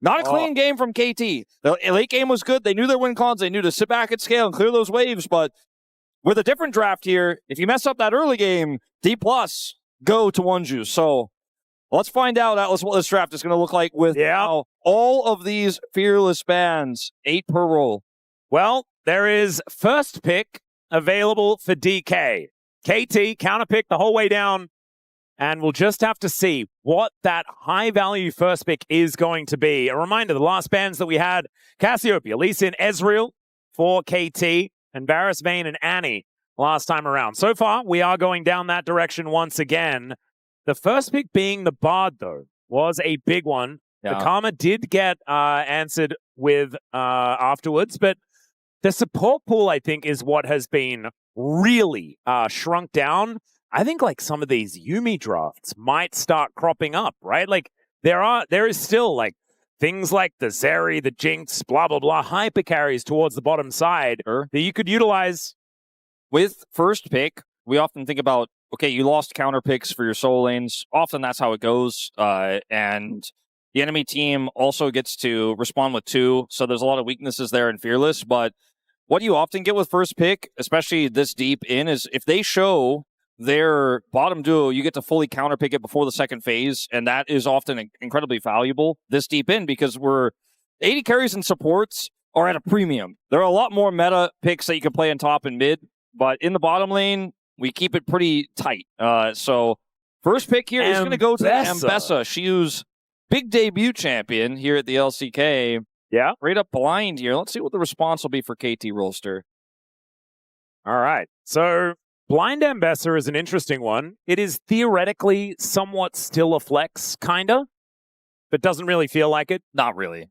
Not a clean game from KT. The late game was good. They knew their win cons. They knew to sit back at scale and clear those waves. But with a different draft here, if you mess up that early game, Dplus go to Wonju. So let's find out, Atlus, what this draft is going to look like with all of these fearless bans, 8 per roll. Well, there is first pick available for DK. KT counterpick the whole way down. And we'll just have to see what that high-value first pick is going to be. A reminder, the last bans that we had, Cassiopeia, Lee Sin, Ezreal for KT, and Varus, Vayne, and Annie last time around. So far, we are going down that direction once again. The first pick being the Bard, though, was a big one. Yeah. The Karma did get answered with afterwards, but the support pool, I think, is what has been really shrunk down. I think like some of these Yuumi drafts might start cropping up, right? Like there is still like things like the Zeri, the Jinx, blah, blah, blah, hyper carries towards the bottom side that you could utilize. With first pick, we often think about, okay, you lost counter picks for your solo lanes. Often that's how it goes. And the enemy team also gets to respond with 2. So there's a lot of weaknesses there in Fearless. But what you often get with first pick, especially this deep in, is if they show their bottom duo, you get to fully counterpick it before the second phase, and that is often incredibly valuable this deep in because we're 80 carries and supports are at a premium. There are a lot more meta picks that you can play in top and mid, but in the bottom lane, we keep it pretty tight. So first pick here is going to go to Ambessa. She's big debut champion here at the LCK. Yeah. Right up blind here. Let's see what the response will be for KT Rolster. All right. So blind Ambessa is an interesting one. It is theoretically somewhat still a flex, kinda, but doesn't really feel like it. Not really.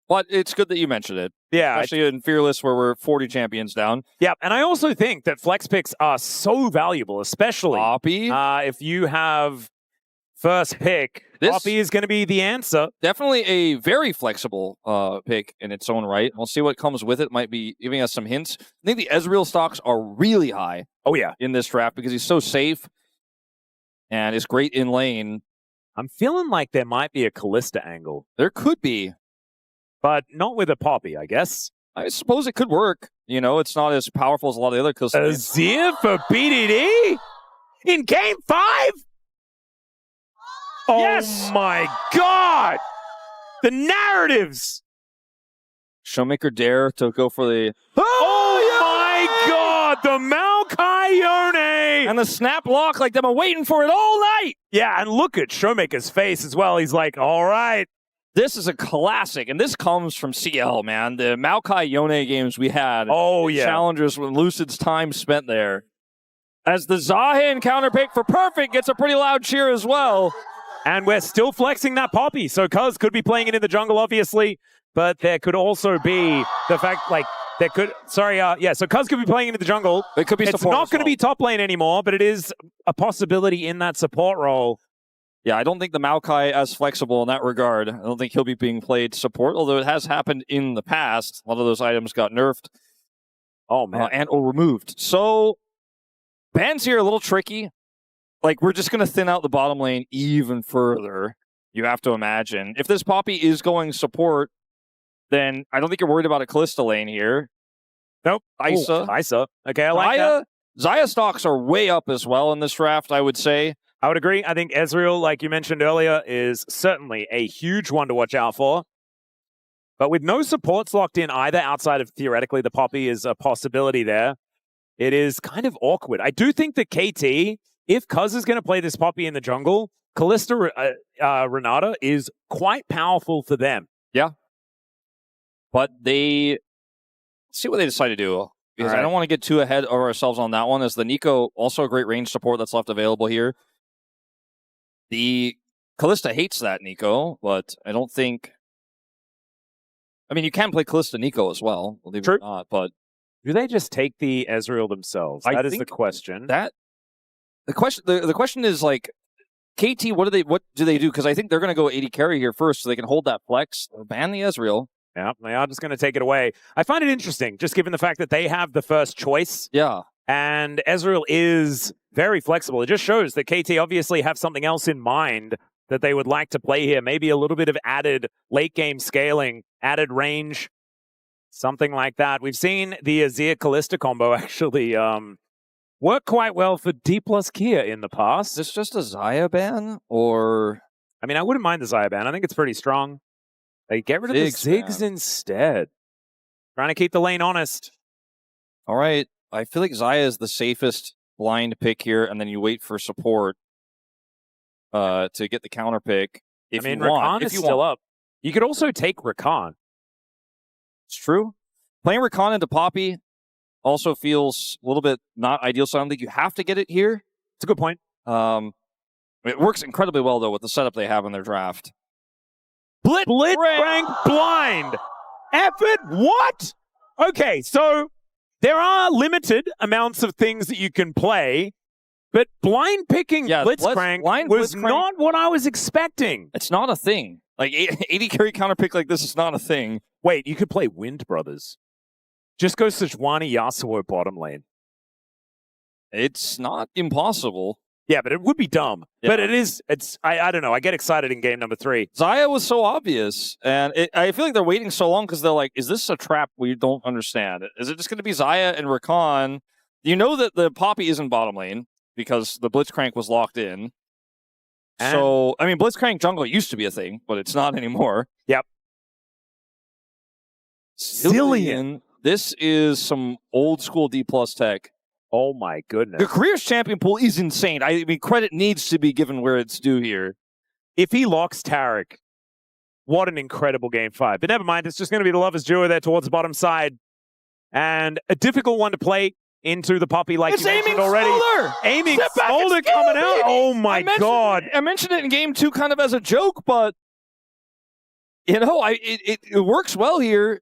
But it's good that you mentioned it. Yeah. Especially in Fearless where we're 40 champions down. Yeah, and I also think that flex picks are so valuable, especially if you have first pick. Poppy is going to be the answer. Definitely a very flexible pick in its own right. We'll see what comes with it. Might be giving us some hints. I think the Ezreal stocks are really high. Oh, yeah. In this draft because he's so safe and is great in lane. I'm feeling like there might be a Kalista angle. There could be. But not with a Poppy, I guess. I suppose it could work. You know, it's not as powerful as a lot of the other Kalista. Azir for BDD? In Game 5? Oh my God! The narratives! ShowMaker dare to go for the... Oh my God! The Maokai Yone! And the snap lock, like they've been waiting for it all night! Yeah, and look at ShowMaker's face as well. He's like, all right. This is a classic, and this comes from CL, man. The Maokai Yone games we had. Oh, yeah. Challengers with Lucid's time spent there. As the Zaahen counterpick for Perfect gets a pretty loud cheer as well. And we're still flexing that Poppy. So Cuzz could be playing it in the jungle, obviously. But there could also be the fact, like, there could... Sorry, so Cuzz could be playing it in the jungle. It could be support. It's not going to be top lane anymore, but it is a possibility in that support role. Yeah, I don't think the Maokai as flexible in that regard. I don't think he'll be being played support, although it has happened in the past. A lot of those items got nerfed. Oh, man. And or removed. So, bans here are a little tricky. Like, we're just going to thin out the bottom lane even further, you have to imagine. If this Poppy is going support, then I don't think you're worried about a Kalista lane here. Nope. Xayah. Okay, I like that. Xayah stocks are way up as well in this draft, I would say. I would agree. I think Ezreal, like you mentioned earlier, is certainly a huge one to watch out for. But with no supports locked in either, outside of theoretically the Poppy is a possibility there, it is kind of awkward. I do think that KT... If Cuzz is going to play this Poppy in the jungle, Kalista Renata is quite powerful for them. Yeah. But let's see what they decide to do. Because I don't want to get too ahead of ourselves on that one, as the Nico, also a great range support that's left available here. The Kalista hates that Nico, but I don't think... I mean, you can play Kalista Nico as well, believe it or not, but... Do they just take the Ezreal themselves? That is the question. The question is, like, KT, what do they do? Because I think they're going to go 80 carry here first so they can hold that flex. Ban the Ezreal. Yeah, they are just going to take it away. I find it interesting, just given the fact that they have the first choice. Yeah. And Ezreal is very flexible. It just shows that KT obviously have something else in mind that they would like to play here. Maybe a little bit of added late game scaling, added range, something like that. We've seen the Azir Kalista combo actually work quite well for Dplus Kia in the past. Is this just a Xayah ban, or? I mean, I wouldn't mind the Xayah ban. I think it's pretty strong. They get rid of the Ziggs instead. Trying to keep the lane honest. All right. I feel like Xayah is the safest blind pick here, and then you wait for support to get the counter pick. If you want. Rakan is still up. You could also take Rakan. It's true. Playing Rakan into Poppy also feels a little bit not ideal, so I don't think you have to get it here. It's a good point. It works incredibly well, though, with the setup they have in their draft. Blitzcrank blind. Effort, what? Okay, so there are limited amounts of things that you can play, but blind picking Blitzcrank was not what I was expecting. It's not a thing. Like, AD carry counter pick like this is not a thing. Wait, you could play Wind Brothers. Just go Sejuani Yasuo bottom lane. It's not impossible. Yeah, but it would be dumb. Yeah. But it is, I don't know. I get excited in game number 3. Xayah was so obvious. And I feel like they're waiting so long because they're like, is this a trap we don't understand? Is it just going to be Xayah and Rakan? You know that the Poppy isn't bottom lane because the Blitzcrank was locked in. And so, I mean, Blitzcrank jungle used to be a thing, but it's not anymore. Yep. Zillion. This is some old school Dplus tech. Oh my goodness. The careers champion pool is insane. I mean, credit needs to be given where it's due here. If he locks Taric, what an incredible game 5. But never mind, it's just going to be the Lovers duo there towards the bottom side. And a difficult one to play into the Poppy like you mentioned already. Aiming Smolder coming out. Oh my God. I mentioned it in game 2 kind of as a joke, but you know, it works well here.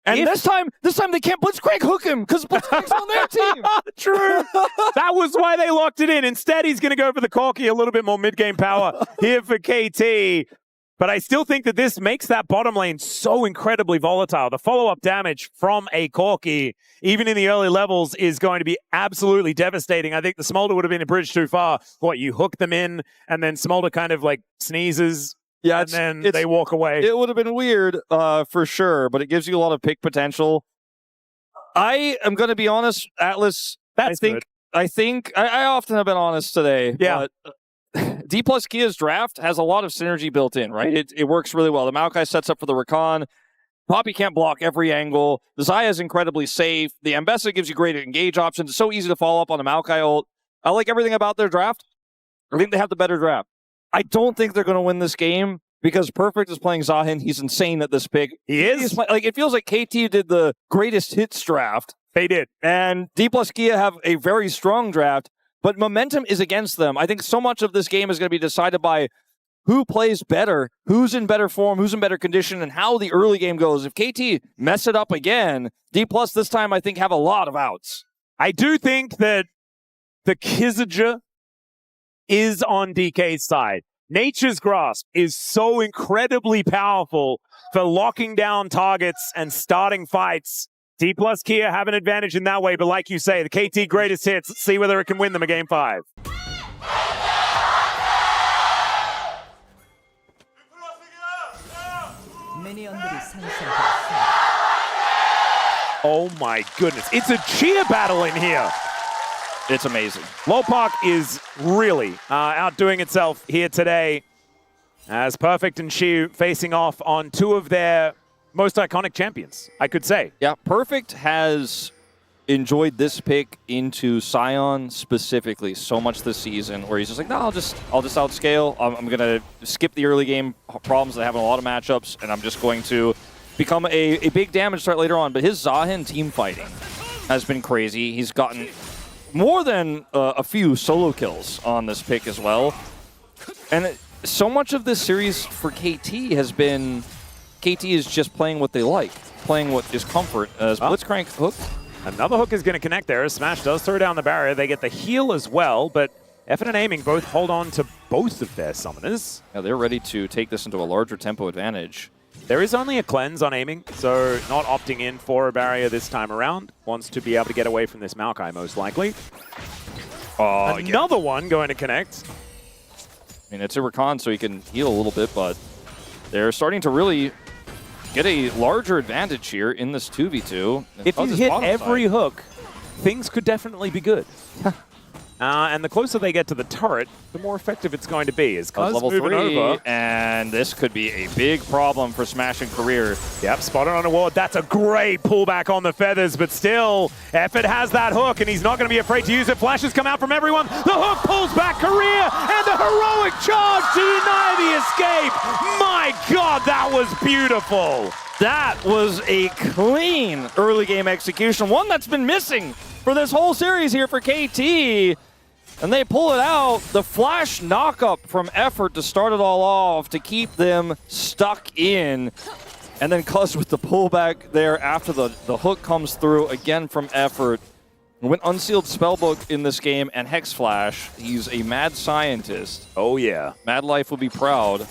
And this time they can't Blitzcrank hook him because Blitzcrank's on their team. True. That was why they locked it in. Instead, he's going to go for the Corki, a little bit more mid-game power here for KT. But I still think that this makes that bottom lane so incredibly volatile. The follow-up damage from a Corki, even in the early levels, is going to be absolutely devastating. I think the Smolder would have been a bridge too far. What, you hook them in, and then Smolder kind of like sneezes, and then they walk away. It would have been weird, for sure, but it gives you a lot of pick potential. I am going to be honest, Atlus. I think I often have been honest today. Yeah. But Dplus Kia's draft has a lot of synergy built in, right? It works really well. The Maokai sets up for the Rakan. Poppy can't block every angle. The Xayah is incredibly safe. The Ambessa gives you great engage options. It's so easy to follow up on the Maokai ult. I like everything about their draft. I think they have the better draft. I don't think they're going to win this game because Perfect is playing Zaahen. He's insane at this pick. He is. Like, it feels like KT did the greatest hits draft. They did. And Dplus Kia have a very strong draft, but momentum is against them. I think so much of this game is going to be decided by who plays better, who's in better form, who's in better condition, and how the early game goes. If KT mess it up again, Dplus this time I think have a lot of outs. I do think that the Kizzaja is on DK's side. Nature's Grasp is so incredibly powerful for locking down targets and starting fights. Dplus Kia have an advantage in that way, but like you say, the KT greatest hits. Let's see whether it can win them a game 5. Oh my goodness. It's a cheer battle in here. It's amazing. Lolpark is really outdoing itself here today as Perfect and Siwoo facing off on 2 of their most iconic champions, I could say. Yeah, Perfect has enjoyed this pick into Sion specifically so much this season where he's just like, no, I'll just outscale. I'm going to skip the early game problems that I have in a lot of matchups, and I'm just going to become a big damage threat later on. But his Zaahen team fighting has been crazy. He's gotten more than a few solo kills on this pick as well. And so much of this series for KT has been, KT is just playing what they like, playing what is comfort. As Blitzcrank hook. Another hook is going to connect there. Smash does throw down the barrier. They get the heal as well, but Effort and Aiming both hold on to both of their summoners. Yeah, they're ready to take this into a larger tempo advantage. There is only a cleanse on Aiming, so not opting in for a barrier this time around. Wants to be able to get away from this Maokai, most likely. Another one going to connect. mean, it's a Rakan, so he can heal a little bit, but they're starting to really get a larger advantage here in this 2v2. If you hit every hook, things could definitely be good. And the closer they get to the turret, the more effective it's going to be. As Cuzz level moving 3, over. and this could be a big problem for Smash and Career. Yep, spotted on a ward. That's a great pullback on the feathers, but still, Effort has that hook, and he's not going to be afraid to use it. Flashes come out from everyone. The hook pulls back Career, and the heroic charge to deny the escape. My God, that was beautiful. That was a clean early game execution, one that's been missing for this whole series here for KT. And they pull it out. The flash knock-up from Effort to start it all off to keep them stuck in. And then Cuzz with the pullback there after the hook comes through again from Effort. When Unsealed Spellbook in this game and Hex Flash, he's a mad scientist. Oh yeah. Mad Life would be proud.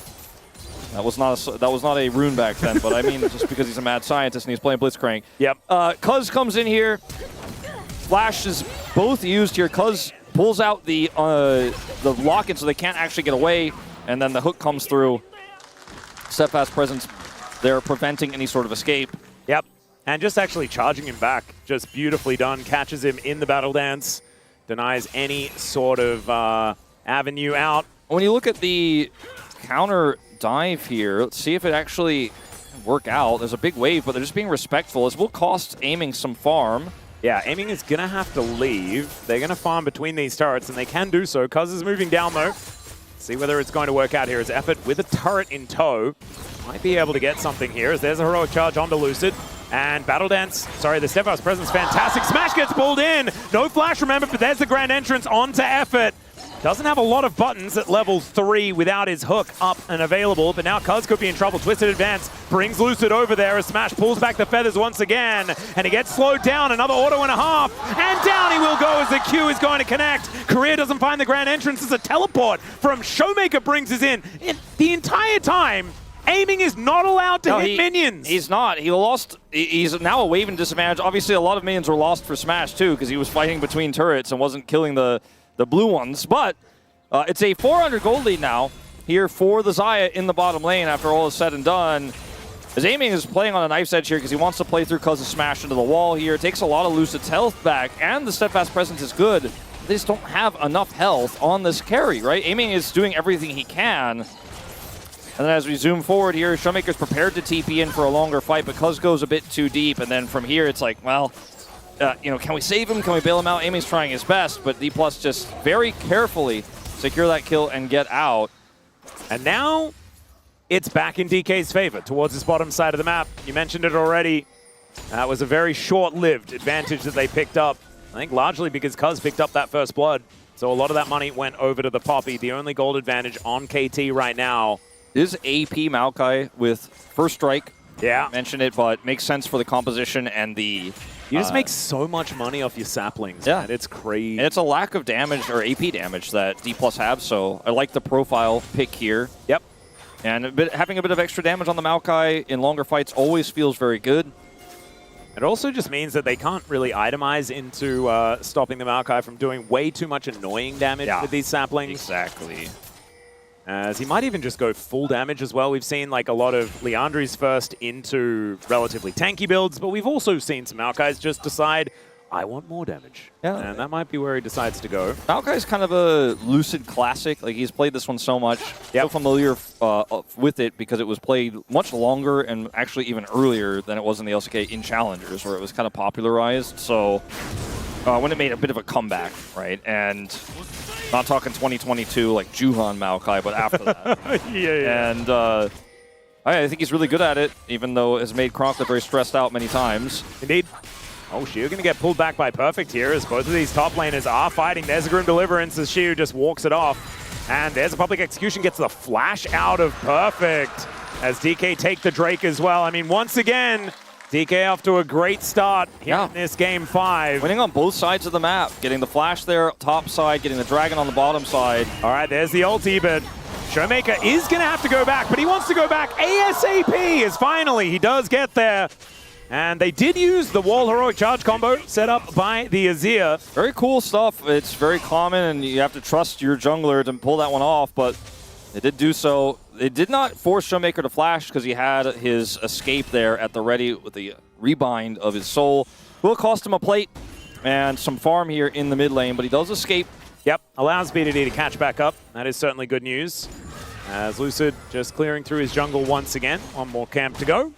That was not a rune back then, but I mean just because he's a mad scientist and he's playing Blitzcrank. Yep. Cuzz comes in here. Flash is both used here. Cuzz pulls out the lock-in so they can't actually get away, and then the hook comes through. Steadfast presence there preventing any sort of escape. Yep, and just actually charging him back, just beautifully done. Catches him in the battle dance, denies any sort of avenue out. When you look at the counter dive here, let's see if it actually can work out. There's a big wave, but they're just being respectful. This will cost aiming some farm. Yeah, aiming is going to have to leave. They're going to farm between these turrets, and they can do so. Cuzz is moving down, though. See whether it's going to work out here. As Effort with a turret in tow might be able to get something here, as there's a heroic charge onto Lucid. And Battle Dance, sorry, the Steadfast presence, fantastic. Smash gets pulled in. No flash, remember, but there's the grand entrance onto Effort. Doesn't have a lot of buttons at level 3 without his hook up and available, but now Cuzz could be in trouble. Twisted Advance brings Lucid over there as Smash pulls back the feathers once again, and he gets slowed down. Another auto and a half, and down he will go as the Q is going to connect. Career doesn't find the grand entrance as a teleport from ShowMaker brings us in. The entire time, aiming is not allowed to hit minions. He's not. He's now a wave and disadvantage. Obviously, a lot of minions were lost for Smash, too, because he was fighting between turrets and wasn't killing the blue ones, but it's a 400 gold lead now here for the Xayah in the bottom lane after all is said and done. As aiming is playing on a knife's edge here because he wants to play through Cuzz Smash into the wall here. Takes a lot of Lucid's health back, and the Steadfast presence is good. They just don't have enough health on this carry, right? Aiming is doing everything he can. And then as we zoom forward here, ShowMaker's prepared to TP in for a longer fight, but Cuzz goes a bit too deep, and then from here it's like, well, can we save him? Can we bail him out? Aiming's trying his best, but Dplus just very carefully secure that kill and get out. And now it's back in DK's favor towards this bottom side of the map. You mentioned it already. That was a very short-lived advantage that they picked up. I think largely because Cuzz picked up that first blood. So a lot of that money went over to the Poppy. The only gold advantage on KT right now. Is AP Maokai with first strike. Yeah. Mentioned it, but makes sense for the composition and the... You just make so much money off your saplings, yeah. Man. It's crazy. And it's a lack of damage or AP damage that Dplus have, so I like the profile pick here. Yep. And having a bit of extra damage on the Maokai in longer fights always feels very good. It also just means that they can't really itemize into stopping the Maokai from doing way too much annoying damage with these saplings. Exactly. As he might even just go full damage as well. We've seen like a lot of Liandry's first into relatively tanky builds, but we've also seen some Maokais just decide, I want more damage. Yeah. And that might be where he decides to go. Maokai's kind of a Lucid classic. Like, he's played this one so much. So familiar with it because it was played much longer and actually even earlier than it was in the LCK in Challengers, where it was kind of popularized. So when it made a bit of a comeback, right? And not talking 2022 like Zaahen Maokai, but after that. Yeah. And I think he's really good at it, even though it's made Cronklet very stressed out many times. Indeed. Oh, Siwoo going to get pulled back by Perfect here as both of these top laners are fighting. There's a Grim Deliverance as Siwoo just walks it off. And there's a Public Execution, gets the flash out of Perfect as DK take the Drake as well. I mean, once again, DK off to a great start here in this Game 5. Winning on both sides of the map. Getting the flash there, top side, getting the Dragon on the bottom side. All right, there's the ulti, but ShowMaker is going to have to go back, but he wants to go back ASAP as finally he does get there. And they did use the wall heroic charge combo set up by the Azir. Very cool stuff. It's very common, and you have to trust your jungler to pull that one off, but They did do so. They did not force ShowMaker to flash because he had his escape there at the ready with the rebind of his soul. Will cost him a plate and some farm here in the mid lane, but he does escape. Yep, allows BDD to catch back up. That is certainly good news. As Lucid just clearing through his jungle once again. One more camp to go.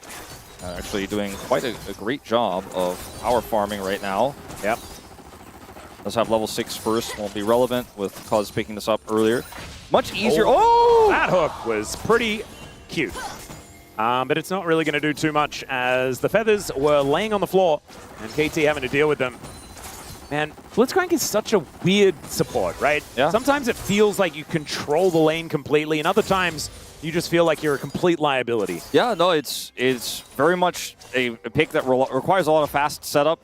Actually doing quite a great job of power farming right now. Yep. Does have level 6 first. Won't be relevant with Cuzz picking this up earlier. Much easier. Oh! That hook was pretty cute. But it's not really going to do too much as the feathers were laying on the floor and KT having to deal with them. Man, Blitzcrank is such a weird support, right? Yeah. Sometimes it feels like you control the lane completely, and other times you just feel like you're a complete liability. Yeah, no, it's very much a pick that requires a lot of fast setup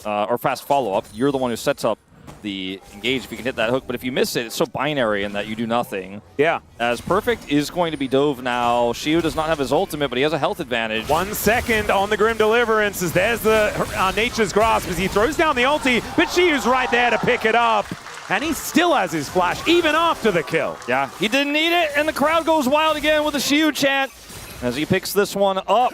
or fast follow-up. You're the one who sets up the engage if you can hit that hook, but if you miss it, it's so binary in that you do nothing. Yeah. As Perfect is going to be dove now. Siwoo does not have his ultimate, but he has a health advantage. 1 second on the Grim Deliverance as there's the Nature's Grasp as he throws down the ulti, but Siwoo's right there to pick it up. And he still has his flash, even after the kill. Yeah, he didn't need it, and the crowd goes wild again with the Siwoo chant as he picks this one up.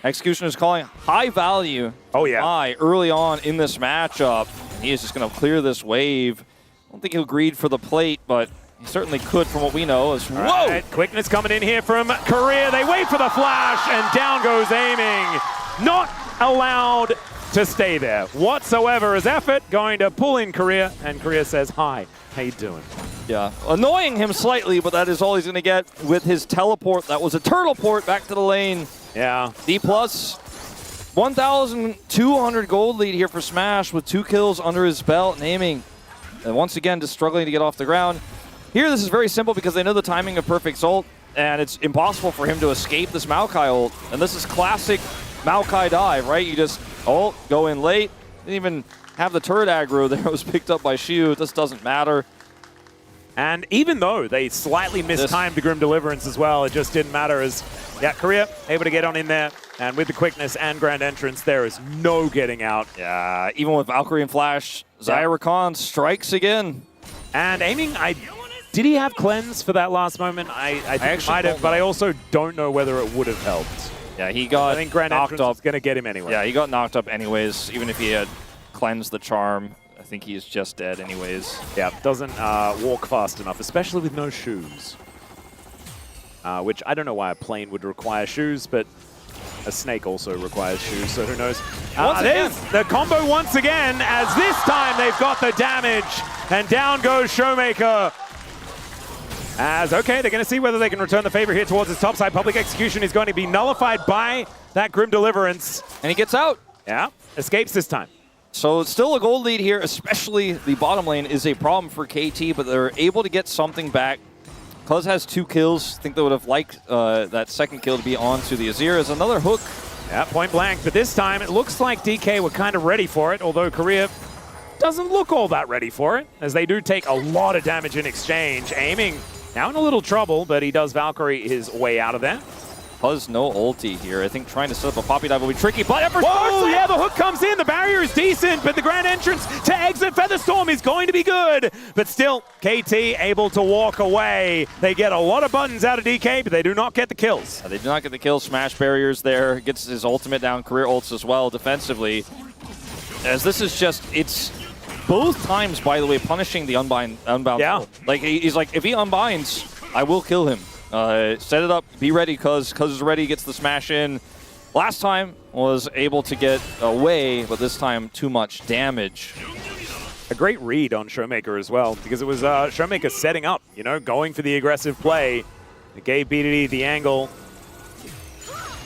Executioner is calling high value. Oh, yeah. High early on in this matchup. He is just going to clear this wave. I don't think he'll greed for the plate, but he certainly could from what we know. Whoa! Right, quickness coming in here from Korea. They wait for the flash, and down goes aiming. Not allowed to stay there whatsoever. As effort going to pull in Korea, and Korea says, hi, how you doing? Yeah, annoying him slightly, but that is all he's going to get with his teleport. That was a turtle port back to the lane. Yeah. Dplus, 1,200 gold lead here for Smash with 2 kills under his belt and aiming. And once again, just struggling to get off the ground. Here, this is very simple because they know the timing of Perfect's ult, and it's impossible for him to escape this Maokai ult. And this is classic Maokai dive, right? You just ult, go in late. Didn't even have the turret aggro there. It was picked up by Siwoo. This doesn't matter. And even though they slightly mistimed the Grim Deliverance as well, it just didn't matter as, yeah, Korea able to get on in there. And with the quickness and Grand Entrance, there is no getting out. Yeah, even with Valkyrie and Flash, Xayah Rakan strikes again. And aiming, did he have cleanse for that last moment? I think he might have, but I also don't know whether it would have helped. Yeah, he got I think Grand Entrance was going to get him anyway. Yeah, he got knocked up anyways, even if he had cleansed the charm. I think he's just dead anyways. Yeah, doesn't walk fast enough, especially with no shoes. Which I don't know why a plane would require shoes, but a snake also requires shoes, so who knows. There's the combo once again, as this time they've got the damage, and down goes ShowMaker. As, okay, they're going to see whether they can return the favor here towards his top side. Public Execution is going to be nullified by that Grim Deliverance. And he gets out. Yeah, escapes this time. So it's still a gold lead here, especially the bottom lane is a problem for KT, but they're able to get something back. Cuzz has 2 kills. I think they would have liked that second kill to be on to the Azir as another hook. Yeah, point blank, but this time it looks like DK were kind of ready for it, although Korea doesn't look all that ready for it, as they do take a lot of damage in exchange. Aiming now in a little trouble, but he does Valkyrie his way out of that. Cuzz no ulti here. I think trying to set up a poppy dive will be tricky, but whoa, yeah, the hook comes in. The barrier is decent, but the Grand Entrance to exit Featherstorm is going to be good. But still, KT able to walk away. They get a lot of buttons out of DK, but they do not get the kills. They do not get the kills. Smash barriers there. Gets his ultimate down. Career ults as well defensively. As this is just, it's both times, by the way, punishing the unbound. Yeah. Like, he's like, if he unbinds, I will kill him. Set it up, be ready, Cuzz is ready, gets the smash in. Last time was able to get away, but this time too much damage. A great read on ShowMaker as well, because it was ShowMaker setting up, you know, going for the aggressive play. It gave BDD the angle.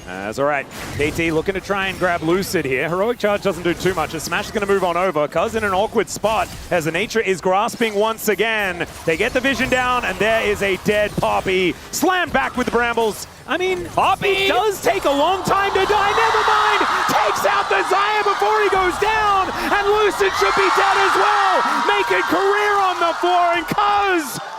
That's all right. KT looking to try and grab Lucid here. Heroic Charge doesn't do too much. The Smash is going to move on over. Cuzz in an awkward spot as the Nature is grasping once again. They get the vision down, and there is a dead Poppy. Slammed back with the Brambles. I mean, Poppy it does take a long time to die. Never mind. Takes out the Xayah before he goes down, and Lucid should be dead as well. Making career on the floor, and Cuzz.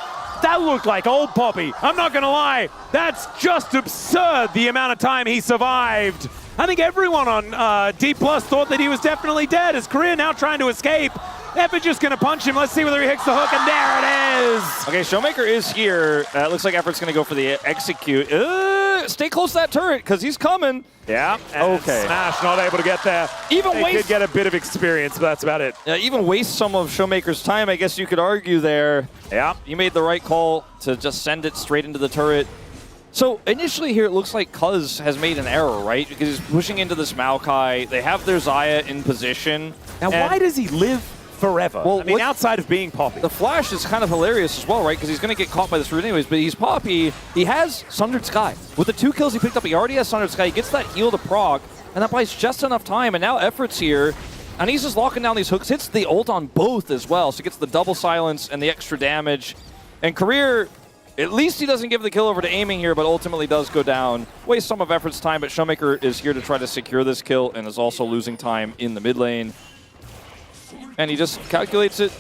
That looked like old Poppy. I'm not going to lie. That's just absurd, the amount of time he survived. I think everyone on Dplus thought that he was definitely dead, as Korea now trying to escape. Effort just going to punch him. Let's see whether he hits the hook, and there it is. Okay, ShowMaker is here. It looks like Effort's going to go for the execute. Stay close to that turret, because he's coming. Yeah, and Smash not able to get there. They did get a bit of experience, but that's about it. Even waste some of ShowMaker's time, I guess you could argue there. Yeah. You made the right call to just send it straight into the turret. So initially here, it looks like Cuzz has made an error, right? Because he's pushing into this Maokai. They have their Xayah in position. Now, why does he live forever? Well, I mean, outside of being Poppy. The flash is kind of hilarious as well, right? Because he's going to get caught by this root anyways, but he's Poppy. He has Sundered Sky. With the 2 kills he picked up, he already has Sundered Sky. He gets that heal to proc, and that buys just enough time, and now Effort's here. And he's just locking down these hooks. Hits the ult on both as well, so he gets the double silence and the extra damage. And Career, at least he doesn't give the kill over to aiming here, but ultimately does go down. Wastes some of Effort's time, but ShowMaker is here to try to secure this kill and is also losing time in the mid lane. And he just calculates it,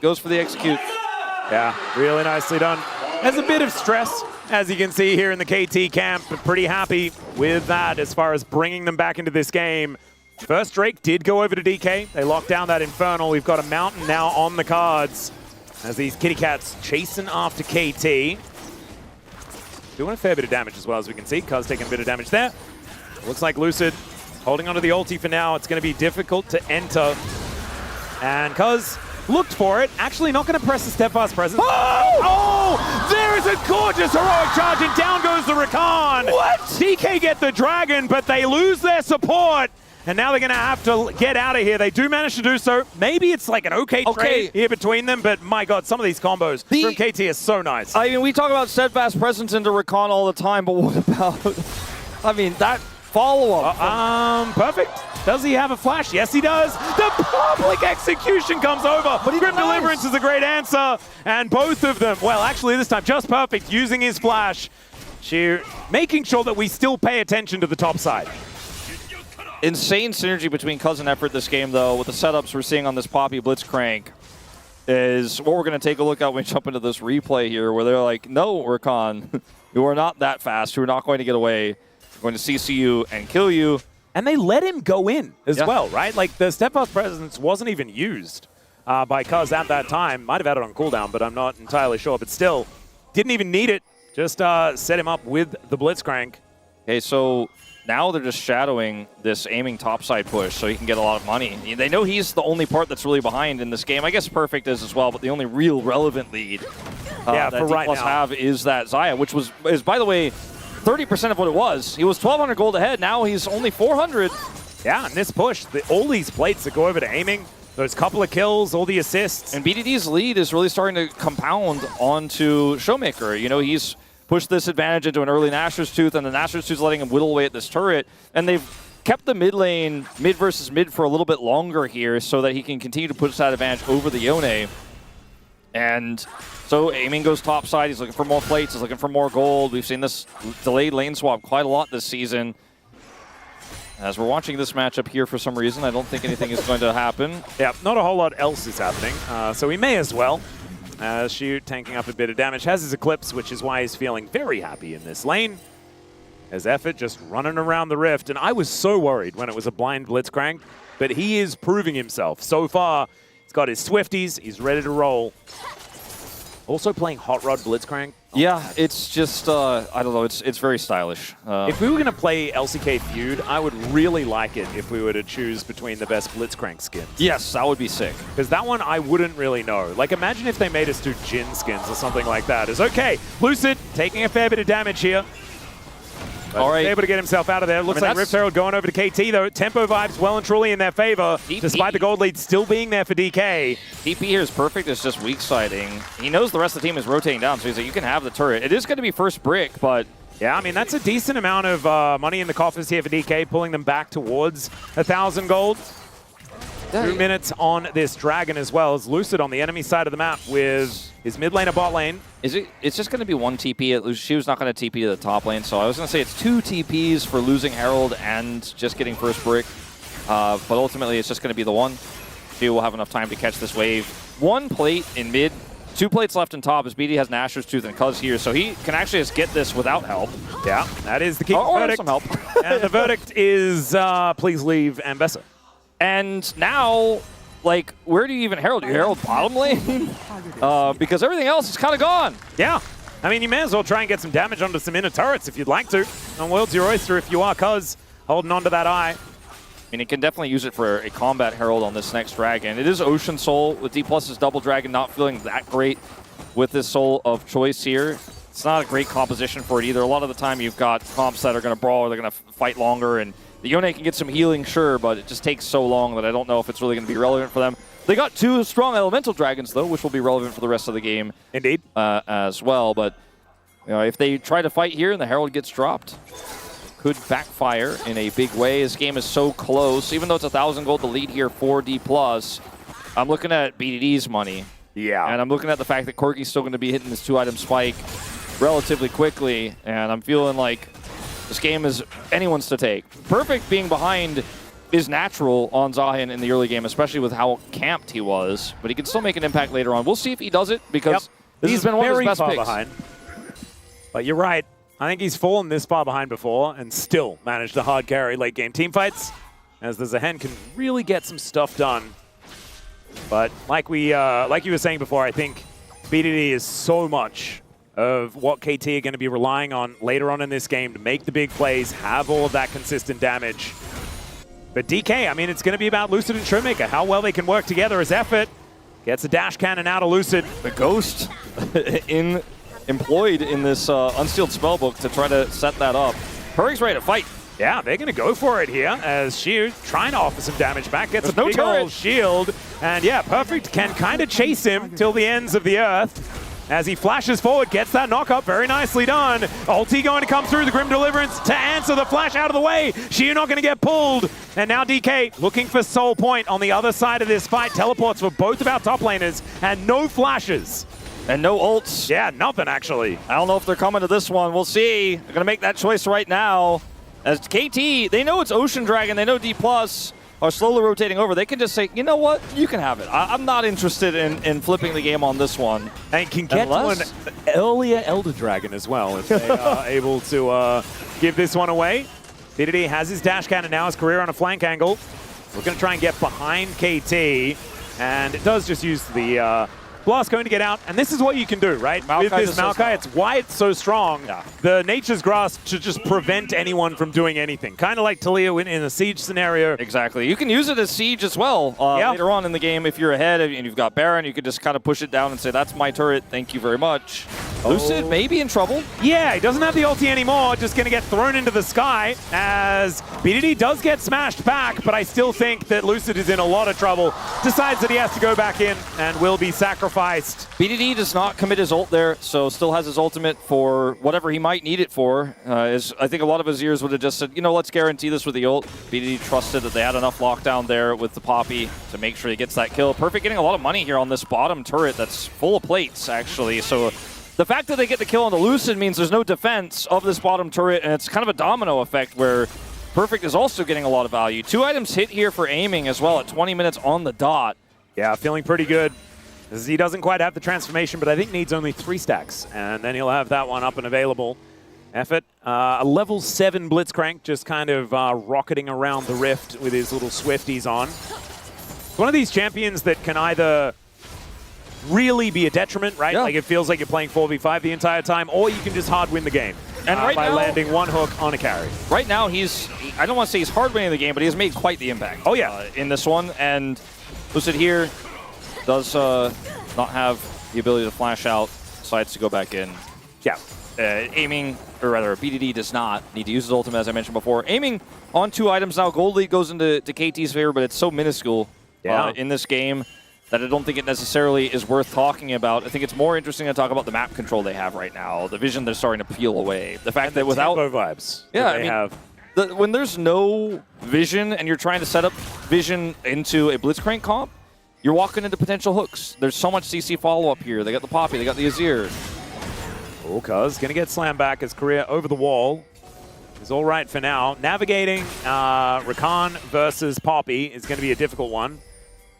goes for the execute. Yeah, really nicely done. There's a bit of stress, as you can see here in the KT camp, but pretty happy with that as far as bringing them back into this game. First Drake did go over to DK. They locked down that Infernal. We've got a Mountain now on the cards as these kitty cats chasing after KT. Doing a fair bit of damage as well, as we can see. Cuzz taking a bit of damage there. Looks like Lucid holding onto the ulti for now. It's going to be difficult to enter. And Cuzz looked for it. Actually not going to press the steadfast presence. Oh! There is a gorgeous heroic charge, and down goes the Rakan. What? DK get the dragon, but they lose their support. And now they're going to have to get out of here. They do manage to do so. Maybe it's like an okay trade here between them, but my God, some of these combos from KT are so nice. I mean, we talk about steadfast presence into Rakan all the time, but what about, I mean, that follow-up? Perfect. Does he have a flash? Yes, he does. The public execution comes over. But Grim Deliverance is a great answer. And both of them, well, actually this time, just perfect, using his flash. Making sure that we still pay attention to the top side. Insane synergy between Cuzz and Effort this game, though, with the setups we're seeing on this Poppy Blitzcrank, is what we're going to take a look at when we jump into this replay here, where they're like, no, Rakan, you are not that fast. You're not going to get away. We're going to CC you and kill you. And they let him go in as well, right? Like, the steadfast presence wasn't even used by Cuzz at that time. Might have had it on cooldown, but I'm not entirely sure. But still, didn't even need it. Just set him up with the Blitzcrank. Okay, so now they're just shadowing this aiming topside push so he can get a lot of money. They know he's the only part that's really behind in this game. I guess Perfect is as well, but the only real relevant lead that for right now have is that Xayah, which is, by the way, 30% of what it was. He was 1,200 gold ahead. Now he's only 400. Yeah, and this push, all these plates that go over to aiming, those couple of kills, all the assists. And BDD's lead is really starting to compound onto ShowMaker. You know, he's pushed this advantage into an early Nashor's Tooth, and the Nashor's Tooth's letting him whittle away at this turret. And they've kept the mid lane, mid versus mid, for a little bit longer here so that he can continue to push that advantage over the Yone. And so aiming goes topside. He's looking for more plates. He's looking for more gold. We've seen this delayed lane swap quite a lot this season. As we're watching this matchup here for some reason, I don't think anything is going to happen. Yeah, not a whole lot else is happening. So we may as well. Shoot, tanking up a bit of damage. Has his Eclipse, which is why he's feeling very happy in this lane. As Effort just running around the rift. And I was so worried when it was a blind Blitzcrank, but he is proving himself. So far, he's got his Swifties. He's ready to roll. Also playing Hot Rod Blitzcrank. Yeah, it's just, I don't know, it's very stylish. If we were going to play LCK Feud, I would really like it if we were to choose between the best Blitzcrank skins. Yes, that would be sick. Because that one I wouldn't really know. Like, imagine if they made us do Jhin skins or something like that. It's okay. Lucid taking a fair bit of damage here. All right. Able to get himself out of there. Looks like Rift Herald going over to KT, though. Tempo vibes well and truly in their favor, despite the gold lead still being there for DK. TP here is perfect. It's just weak siding. He knows the rest of the team is rotating down, so he's like, you can have the turret. It is going to be first brick, but yeah, I mean, that's a decent amount of money in the coffers here for DK, pulling them back towards 1,000 gold. 2 minutes on this Dragon as well as Lucid on the enemy side of the map with his mid lane and bot lane. It's just going to be one TP at Lucid. She was not going to TP to the top lane, so I was going to say it's 2 TPs for losing Herald and just getting first brick. But ultimately, it's just going to be the one. She will have enough time to catch this wave. 1 plate in mid, 2 plates left in top as BD has Nashor's Tooth and Cuzz here, so he can actually just get this without help. Yeah, that is the key verdict. Some help. And the verdict is please leave Ambessa. And now like, where do you even herald? Do you herald bottom lane? Because everything else is kind of gone. Yeah. I mean, you may as well try and get some damage onto some inner turrets if you'd like to. On World's your oyster if you are Cuzz, holding on to that eye. I mean, he can definitely use it for a combat herald on this next dragon. It is Ocean Soul with Dplus's double dragon not feeling that great with this soul of choice here. It's not a great composition for it either. A lot of the time you've got comps that are going to brawl or they're going to fight longer, and the Yone can get some healing, sure, but it just takes so long that I don't know if it's really going to be relevant for them. They got 2 strong elemental dragons, though, which will be relevant for the rest of the game. Indeed. As well, but you know, if they try to fight here and the herald gets dropped, could backfire in a big way. This game is so close. Even though it's 1,000 gold to lead here for Dplus, I'm looking at BDD's money. Yeah. And I'm looking at the fact that Corki's still going to be hitting this 2-item spike relatively quickly, and I'm feeling like this game is anyone's to take. Perfect being behind is natural on Zaahen in the early game, especially with how camped he was, but he can still make an impact later on. We'll see if he does it, because this has been one of his best picks. Behind. But you're right. I think he's fallen this far behind before and still managed to hard carry late game teamfights, as the Zaahen can really get some stuff done. But like you were saying before, I think BDD is so much of what KT are going to be relying on later on in this game to make the big plays, have all of that consistent damage. But DK, I mean, it's going to be about Lucid and ShowMaker, how well they can work together as effort. Gets a dash cannon out of Lucid. The Ghost employed in this unsealed spellbook to try to set that up. Perfect's ready to fight. Yeah, they're going to go for it here as Siwoo trying to offer some damage back. Gets a big old shield. And yeah, Perfect can kind of chase him till the ends of the earth. As he flashes forward, gets that knock-up. Very nicely done. Ulti going to come through, the Grim Deliverance to answer the flash out of the way. Siwoo not going to get pulled. And now DK looking for Soul Point on the other side of this fight. Teleports for both of our top laners and no flashes. And no ults. Yeah, nothing actually. I don't know if they're coming to this one. We'll see. They're going to make that choice right now. As KT, they know it's Ocean Dragon. They know Dplus are slowly rotating over. They can just say, you know what? You can have it. I'm not interested in flipping the game on this one. And can get to an earlier Elder Dragon as well if they are able to give this one away. BDD has his dash cannon now, his career on a flank angle. We're going to try and get behind KT. And it does just use the Blast going to get out, and this is what you can do, right? With this Maokai, it's why it's so strong. Yeah. The Nature's Grasp should just prevent anyone from doing anything. Kind of like Talia in a siege scenario. Exactly. You can use it as siege as well later on in the game. If you're ahead and you've got Baron, you could just kind of push it down and say, that's my turret, thank you very much. Lucid may be in trouble. Yeah, he doesn't have the ulti anymore, just going to get thrown into the sky as BDD does get smashed back, but I still think that Lucid is in a lot of trouble. Decides that he has to go back in and will be sacrificed. BDD does not commit his ult there, so still has his ultimate for whatever he might need it for. I think a lot of his ears would have just said, you know, let's guarantee this with the ult. BDD trusted that they had enough lockdown there with the Poppy to make sure he gets that kill. Perfect getting a lot of money here on this bottom turret that's full of plates, actually. So the fact that they get the kill on the Lucid means there's no defense of this bottom turret, and it's kind of a domino effect where Perfect is also getting a lot of value. 2 items hit here for aiming as well at 20 minutes on the dot. Yeah, feeling pretty good. He doesn't quite have the transformation, but I think needs only 3 stacks, and then he'll have that one up and available. Effort, a level 7 Blitzcrank, just kind of rocketing around the rift with his little Swifties on. It's one of these champions that can either really be a detriment, right? Yeah. Like it feels like you're playing 4v5 the entire time, or you can just hard win the game and by landing one hook on a carry. Right now, I don't want to say he's hard winning the game, but he has made quite the impact. Oh yeah, in this one, and Lucid here does not have the ability to flash out, decides to go back in. Yeah. Aiming, or rather, BDD does not need to use his ultimate, as I mentioned before. Aiming on 2 items now. Gold lead goes into KT's favor, but it's so minuscule in this game that I don't think it necessarily is worth talking about. I think it's more interesting to talk about the map control they have right now, the vision they're starting to peel away. The fact that without vibes, when there's no vision and you're trying to set up vision into a Blitzcrank comp, you're walking into potential hooks. There's so much CC follow-up here. They got the Poppy, they got the Azir. Oh, Cuzz gonna get slammed back. His career over the wall is all right for now. Navigating Rakan versus Poppy is gonna be a difficult one.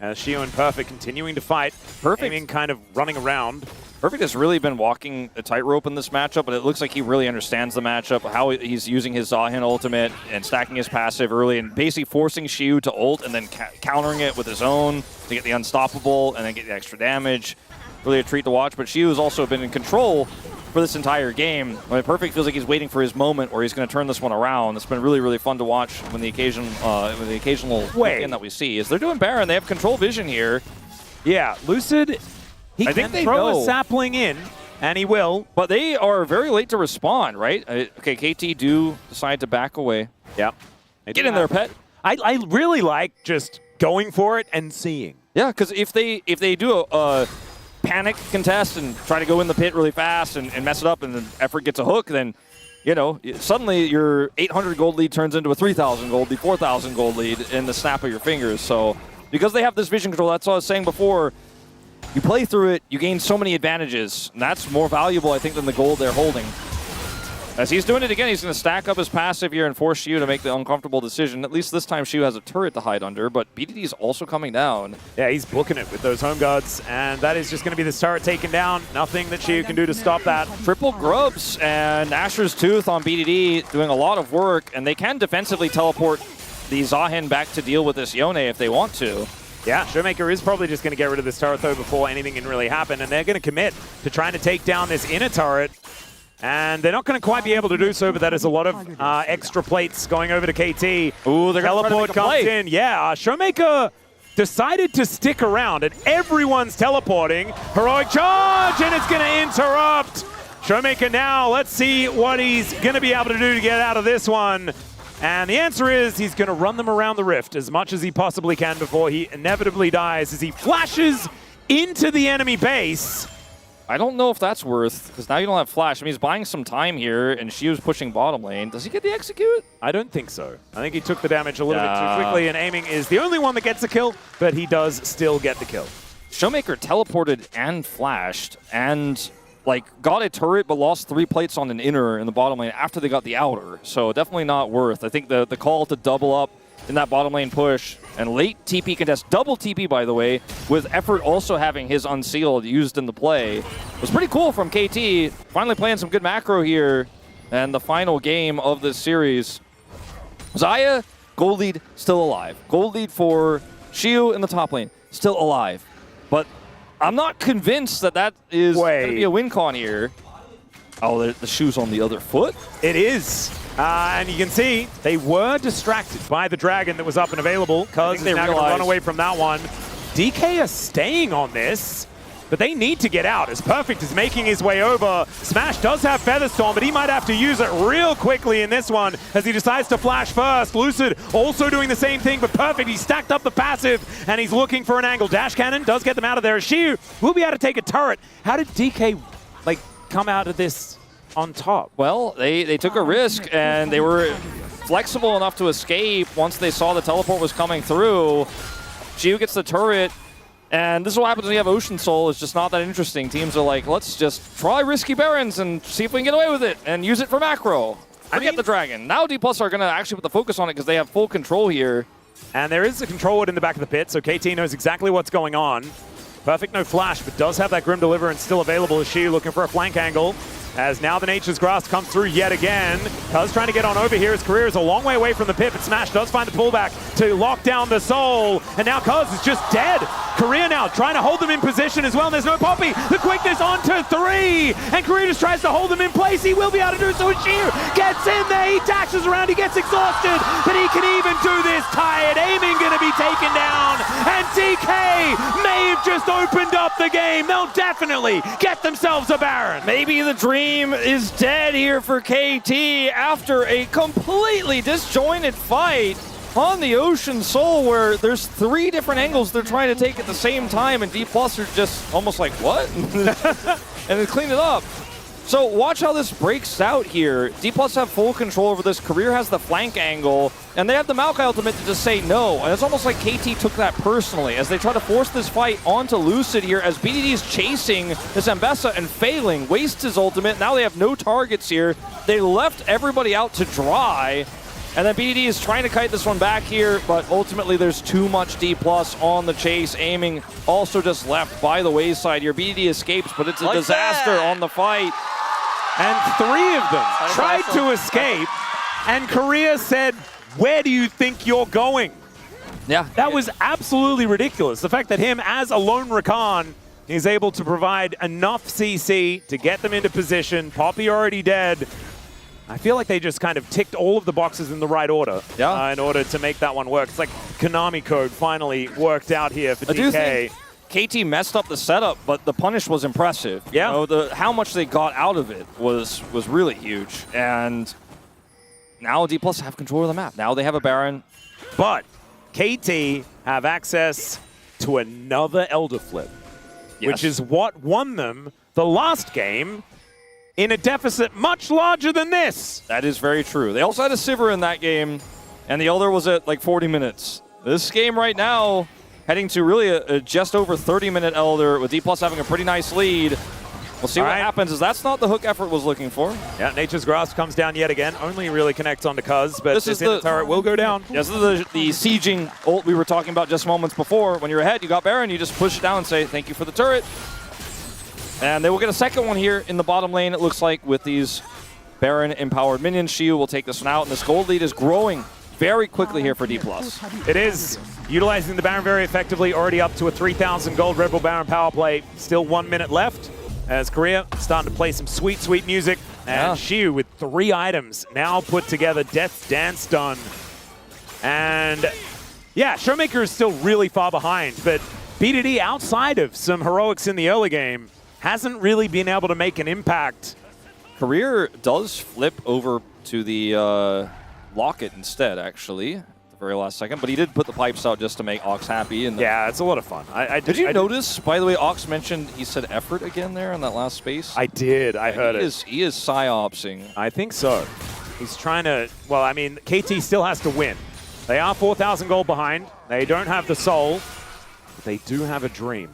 Siwoo and Perfect continuing to fight. Perfect. Aiming kind of running around. Perfect has really been walking a tightrope in this matchup, but it looks like he really understands the matchup, how he's using his Zaahen ultimate and stacking his passive early and basically forcing Siwoo to ult and then countering it with his own to get the unstoppable and then get the extra damage. Really a treat to watch, but Siwoo has also been in control for this entire game. I mean, Perfect feels like he's waiting for his moment where he's going to turn this one around. It's been really, really fun to watch when the occasional win that we see. Is they're doing Baron, they have control vision here. Yeah, Lucid, I think they throw a sapling in, and he will. But they are very late to respond, right? Okay, KT do decide to back away. Yeah. Get in there, pet. I really like just going for it and seeing. Yeah, because if they do a panic contest and try to go in the pit really fast and mess it up and the effort gets a hook, then, you know, suddenly your 800 gold lead turns into a 3,000 gold lead, 4,000 gold lead in the snap of your fingers. So because they have this vision control, that's what I was saying before, you play through it, you gain so many advantages, and that's more valuable, I think, than the gold they're holding. As he's doing it again, he's going to stack up his passive here and force Siwoo to make the uncomfortable decision. At least this time, Siwoo has a turret to hide under, but BDD is also coming down. Yeah, he's booking it with those home guards, and that is just going to be the turret taken down. Nothing that Siwoo can do to stop that. Triple grubs and Asher's Tooth on BDD doing a lot of work, and they can defensively teleport the Zaahen back to deal with this Yone if they want to. Yeah, ShowMaker is probably just going to get rid of this turret, though, before anything can really happen, and they're going to commit to trying to take down this inner turret. And they're not going to quite be able to do so, but that is a lot of extra plates going over to KT. Ooh, they're teleport comes in. Yeah, ShowMaker decided to stick around, and everyone's teleporting. Heroic charge, and it's going to interrupt. ShowMaker now, let's see what he's going to be able to do to get out of this one. And the answer is he's going to run them around the rift as much as he possibly can before he inevitably dies as he flashes into the enemy base. I don't know if that's worth, because now you don't have flash. I mean, he's buying some time here, and Siwoo's pushing bottom lane. Does he get the execute? I don't think so. I think he took the damage a little bit too quickly, and aiming is the only one that gets the kill, but he does still get the kill. ShowMaker teleported and flashed, and like got a turret, but lost 3 plates on an inner in the bottom lane after they got the outer. So definitely not worth. I think the call to double up in that bottom lane push and late TP contest, double TP by the way, with Effort also having his unsealed used in the play, was pretty cool from KT. Finally playing some good macro here, and the final game of this series. Xayah, gold lead still alive. Gold lead for Siwoo in the top lane, still alive. But I'm not convinced that that is going to be a win con here. Oh, the shoe's on the other foot? It is. And you can see they were distracted by the dragon that was up and available. Cuzz is now going to run away from that one. DK are staying on this, but they need to get out as Perfect is making his way over. Smash does have Featherstorm, but he might have to use it real quickly in this one as he decides to flash first. Lucid also doing the same thing, but Perfect, he stacked up the passive and he's looking for an angle. Dash Cannon does get them out of there. Siwoo will be able to take a turret. How did DK like come out of this on top? Well, they took a risk and they were flexible enough to escape once they saw the teleport was coming through. Siwoo gets the turret, and this is what happens when you have Ocean Soul. It's just not that interesting. Teams are like, let's just try risky Barons and see if we can get away with it and use it for macro. Forget the dragon. Now Dplus are going to actually put the focus on it because they have full control here. And there is a control ward in the back of the pit, so KT knows exactly what's going on. Perfect no flash, but does have that Grim Deliverance still available as Siwoo looking for a flank angle. As now the Nature's Grasp comes through yet again. Cuzz trying to get on over here. His career is a long way away from the pit, but Smash does find the pullback to lock down the soul. And now Cuzz is just dead. Korea now trying to hold them in position as well. And there's no Poppy. The quickness onto 3. And Korea just tries to hold them in place. He will be able to do so. Siwoo gets in there. He dashes around. He gets exhausted. But he can even do this tired. Aiming going to be taken down. And DK may have just opened up the game. They'll definitely get themselves a Baron. Maybe the dream is dead here for KT after a completely disjointed fight on the Ocean Soul where there's 3 different angles they're trying to take at the same time, and Dplus are just almost like, what? And they clean it up. So watch how this breaks out here. Dplus have full control over this. Career has the flank angle, and they have the Maokai ultimate to just say no. And it's almost like KT took that personally as they try to force this fight onto Lucid here as BDD is chasing this Ambessa and failing. Wastes his ultimate. Now they have no targets here. They left everybody out to dry. And then BDD is trying to kite this one back here, but ultimately there's too much Dplus on the chase. Aiming also just left by the wayside here. BDD escapes, but it's a disaster on the fight. And 3 of them tried to escape, and Korea said, "Where do you think you're going?" Yeah. That was absolutely ridiculous. The fact that him, as a lone Rakan, is able to provide enough CC to get them into position. Poppy already dead. I feel like they just kind of ticked all of the boxes in the right order in order to make that one work. It's like Konami code finally worked out here for DK. I do think KT messed up the setup, but the punish was impressive. Yeah. You know, how much they got out of it was really huge. And now Dplus have control of the map. Now they have a Baron. But KT have access to another Elder Flip, which is what won them the last game in a deficit much larger than this. That is very true. They also had a Sivir in that game, and the Elder was at like 40 minutes. This game right now, heading to really a just over 30-minute Elder, with Dplus having a pretty nice lead. We'll see what happens, as that's not the hook effort was looking for. Yeah, Nature's Grasp comes down yet again. Only really connects onto Cuzz, but this turret will go down. This is the sieging ult we were talking about just moments before. When you're ahead, you got Baron, you just push it down and say, thank you for the turret. And they will get a second one here in the bottom lane, it looks like, with these Baron-empowered minions. Siwoo will take this one out, and this gold lead is growing very quickly here for Dplus. It is. Utilizing the Baron very effectively, already up to a 3,000 gold Red Bull Baron power play. Still 1 minute left, as Korea starting to play some sweet, sweet music. And Siwoo with 3 items now put together. Death's Dance done. And yeah, ShowMaker is still really far behind, but BDD, outside of some heroics in the early game, hasn't really been able to make an impact. Career does flip over to the Locket instead, actually, at the very last second. But he did put the pipes out just to make Ox happy. And yeah, it's a lot of fun. Did you notice, by the way, Ox mentioned he said effort again there in that last space? I did. I heard it. He is psyopsing. I think so. He's trying to, well, I mean, KT still has to win. They are 4,000 gold behind. They don't have the soul, but they do have a dream.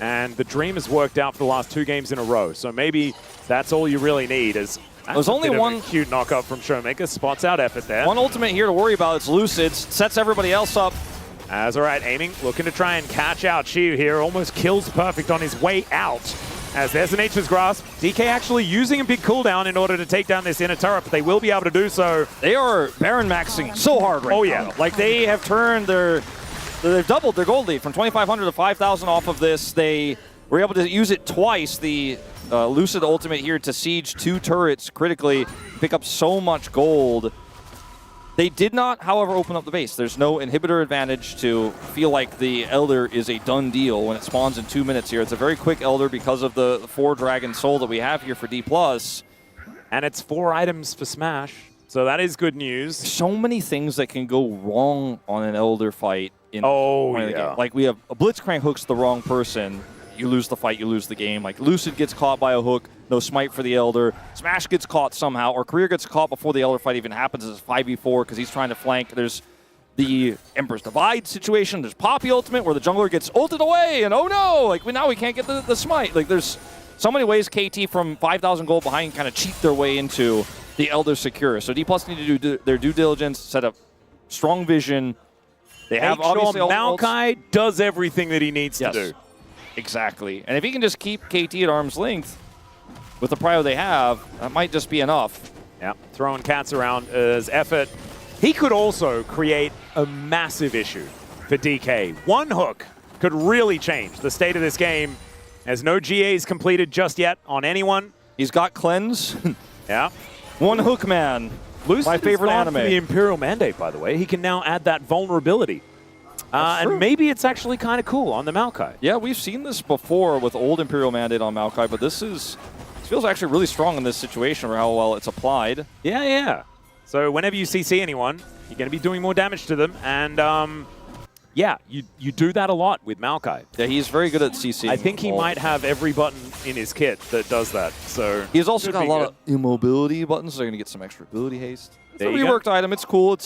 And the dream has worked out for the last 2 games in a row. So maybe that's all you really need. Is there's only one cute knockup from ShowMaker. Spots out effort there. One ultimate here to worry about. It's Lucid. Sets everybody else up. As all right, aiming, looking to try and catch out Siwoo here. Almost kills Perfect on his way out. As there's a Nature's Grasp. DK actually using a big cooldown in order to take down this inner turret, but they will be able to do so. They are Baron maxing so hard right now. Yeah. Like they have turned they've doubled their gold lead from 2,500 to 5,000 off of this. They were able to use it twice, the Lucid ultimate here, to siege 2 turrets critically, pick up so much gold. They did not, however, open up the base. There's no inhibitor advantage to feel like the Elder is a done deal when it spawns in 2 minutes here. It's a very quick Elder because of the 4 Dragon Soul that we have here for Dplus. And it's 4 items for Smash, so that is good news. So many things that can go wrong on an Elder fight. In the game. Like we have a Blitzcrank hooks the wrong person, you lose the fight, you lose the game. Like Lucid gets caught by a hook, no smite for the Elder. Smash gets caught somehow, or Career gets caught before the Elder fight even happens. It's 5v4 because he's trying to flank. There's the Emperor's Divide situation. There's Poppy ultimate where the jungler gets ulted away, and oh no, like now we can't get the smite. Like there's so many ways KT from 5,000 gold behind kind of cheat their way into the Elder secure. So Dplus need to do their due diligence, set up strong vision. They have obviously Maokai does everything that he needs to do. Exactly. And if he can just keep KT at arm's length with the prio they have, that might just be enough. Yeah, throwing cats around as effort. He could also create a massive issue for DK. One hook could really change the state of this game, as no GAs completed just yet on anyone. He's got Cleanse. Yeah. One hook man. Lucid my favorite anime. For the Imperial Mandate, by the way. He can now add that vulnerability. And maybe it's actually kind of cool on the Maokai. Yeah, we've seen this before with old Imperial Mandate on Maokai, but this feels actually really strong in this situation for how well it's applied. Yeah, yeah. So whenever you CC anyone, you're going to be doing more damage to them. And yeah, you do that a lot with Maokai. Yeah, he's very good at CC. I think he might have every button in his kit that does that. So he's also got a lot of immobility buttons, so they're going to get some extra ability haste. It's a reworked item. It's cool.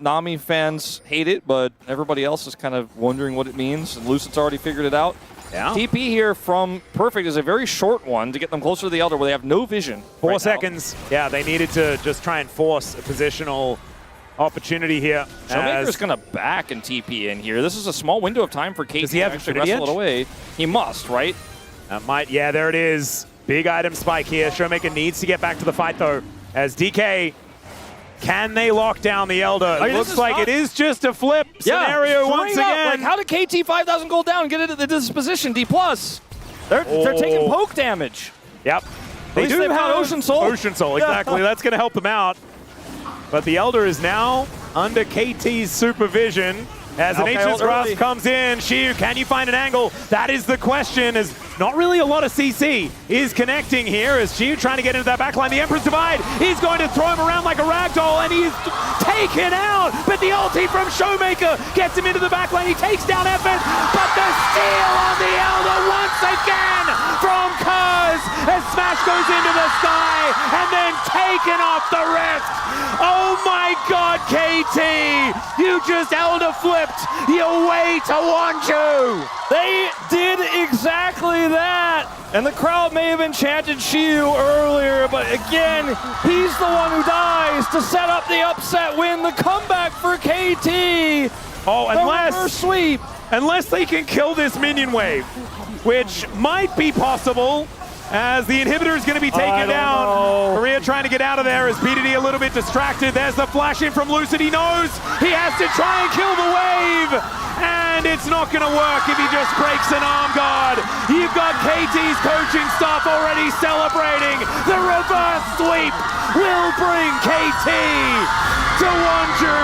Nami fans hate it, but everybody else is kind of wondering what it means. And Lucid's already figured it out. Yeah. TP here from Perfect is a very short one to get them closer to the Elder, where they have no vision. 4 seconds. Yeah, they needed to just try and force a positional opportunity here. ShowMaker's going to back and TP in here. This is a small window of time for KT Does he have to actually Infinity wrestle it away. He must, right? Yeah, there it is. Big item spike here. ShowMaker needs to get back to the fight, though, as DK... Can they lock down the Elder? It looks like it is just a flip scenario once again. Like, how did KT 5,000 gold down and get into this position? Dplus. They're taking poke damage. Yep. They do have Ocean Soul. Ocean Soul, exactly. That's going to help them out. But the Elder is now under KT's supervision as an Ancient's Grasp comes in. Siwoo, can you find an angle? That is the question, as not really a lot of CC is connecting here as Siwoo trying to get into that backline. The Emperor's Divide, he's going to throw him around like a ragdoll, and he's taken out. But the ulti from ShowMaker gets him into the backline. He takes down Effort, but the steal on the Elder once again from Cuzz as Smash goes into the sky and then taken off the Rift. Oh my God, KT, you just Elder flipped your way to Wonju. They did exactly that. And the crowd may have enchanted Siwoo earlier, but again, he's the one who dies to set up the upset win, the comeback for KT. Oh, unless they can kill this minion wave, which might be possible, as the inhibitor is going to be taken down. Korea trying to get out of there as BDD a little bit distracted. There's the flash in from Lucid. He knows he has to try and kill the wave. And it's not going to work if he just breaks an arm guard. You've got KT's coaching staff already celebrating. The reverse sweep will bring KT to Wonju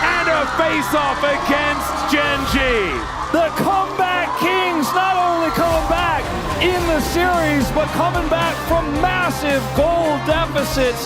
and a face-off against Genji. The comeback kings not only coming back in the series, but coming back from massive goal deficits.